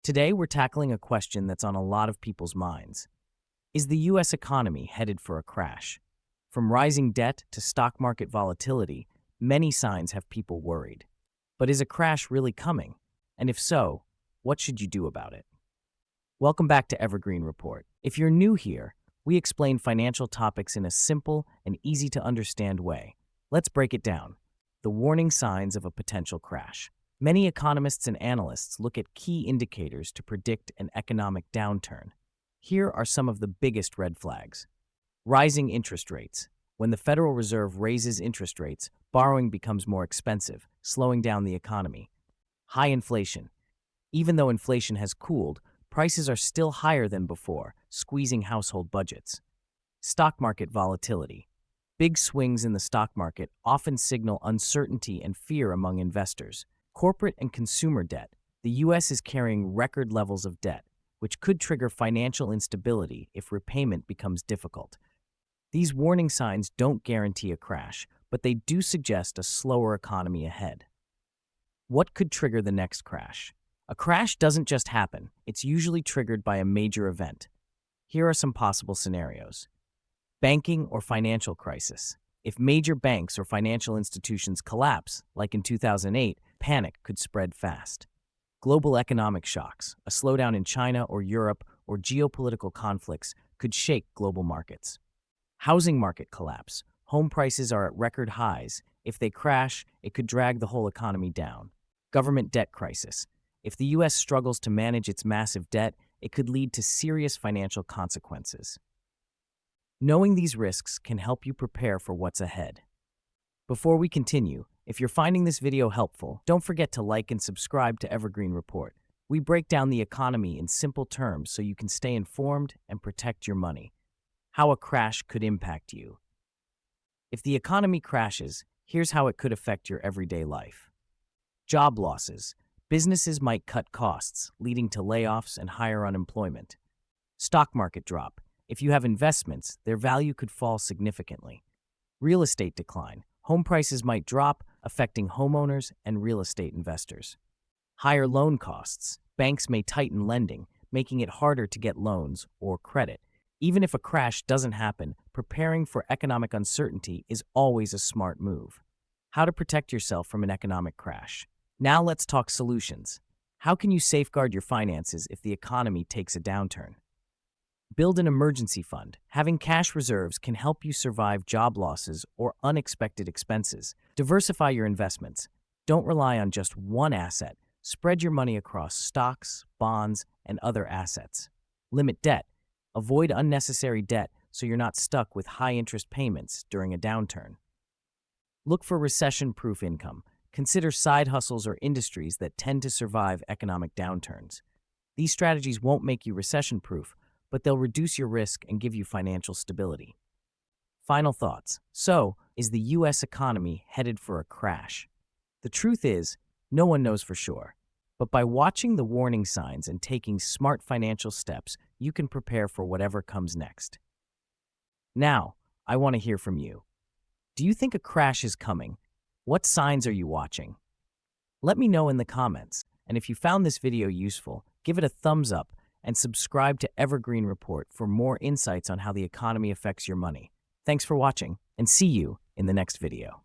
Today, we're tackling a question that's on a lot of people's minds. Is the U.S. economy headed for a crash? From rising debt to stock market volatility, many signs have people worried. But is a crash really coming? And if so, what should you do about it? Welcome back to Evergreen Report. If you're new here, we explain financial topics in a simple and easy-to-understand way. Let's break it down. The warning signs of a potential crash. Many economists and analysts look at key indicators to predict an economic downturn. Here are some of the biggest red flags. Rising interest rates. When the Federal Reserve raises interest rates, borrowing becomes more expensive, slowing down the economy. High inflation. Even though inflation has cooled, prices are still higher than before, squeezing household budgets. Stock market volatility. Big swings in the stock market often signal uncertainty and fear among investors. Corporate and consumer debt. The U.S. is carrying record levels of debt, which could trigger financial instability if repayment becomes difficult. These warning signs don't guarantee a crash, but they do suggest a slower economy ahead. What could trigger the next crash? A crash doesn't just happen, it's usually triggered by a major event. Here are some possible scenarios. Banking or financial crisis. If major banks or financial institutions collapse, like in 2008, panic could spread fast. Global economic shocks, a slowdown in China or Europe, or geopolitical conflicts could shake global markets. Housing market collapse. Home prices are at record highs. If they crash, it could drag the whole economy down. Government debt crisis. If the U.S. struggles to manage its massive debt, it could lead to serious financial consequences. Knowing these risks can help you prepare for what's ahead. Before we continue, if you're finding this video helpful, don't forget to like and subscribe to Evergreen Report. We break down the economy in simple terms so you can stay informed and protect your money. How a crash could impact you. If the economy crashes, here's how it could affect your everyday life. Job losses. Businesses might cut costs, leading to layoffs and higher unemployment. Stock market drop. If you have investments, their value could fall significantly. Real estate decline. Home prices might drop, affecting homeowners and real estate investors. Higher loan costs. Banks may tighten lending, making it harder to get loans or credit. Even if a crash doesn't happen, preparing for economic uncertainty is always a smart move. How to protect yourself from an economic crash. Now let's talk solutions. How can you safeguard your finances if the economy takes a downturn? Build an emergency fund. Having cash reserves can help you survive job losses or unexpected expenses. Diversify your investments. Don't rely on just one asset. Spread your money across stocks, bonds, and other assets. Limit debt. Avoid unnecessary debt so you're not stuck with high interest payments during a downturn. Look for recession-proof income. Consider side hustles or industries that tend to survive economic downturns. These strategies won't make you recession-proof, but they'll reduce your risk and give you financial stability. Final thoughts. So, is the U.S. economy headed for a crash? The truth is, no one knows for sure. But by watching the warning signs and taking smart financial steps, you can prepare for whatever comes next. Now, I want to hear from you. Do you think a crash is coming? What signs are you watching? Let me know in the comments. And if you found this video useful, give it a thumbs up and subscribe to Evergreen Report for more insights on how the economy affects your money. Thanks for watching, and see you in the next video.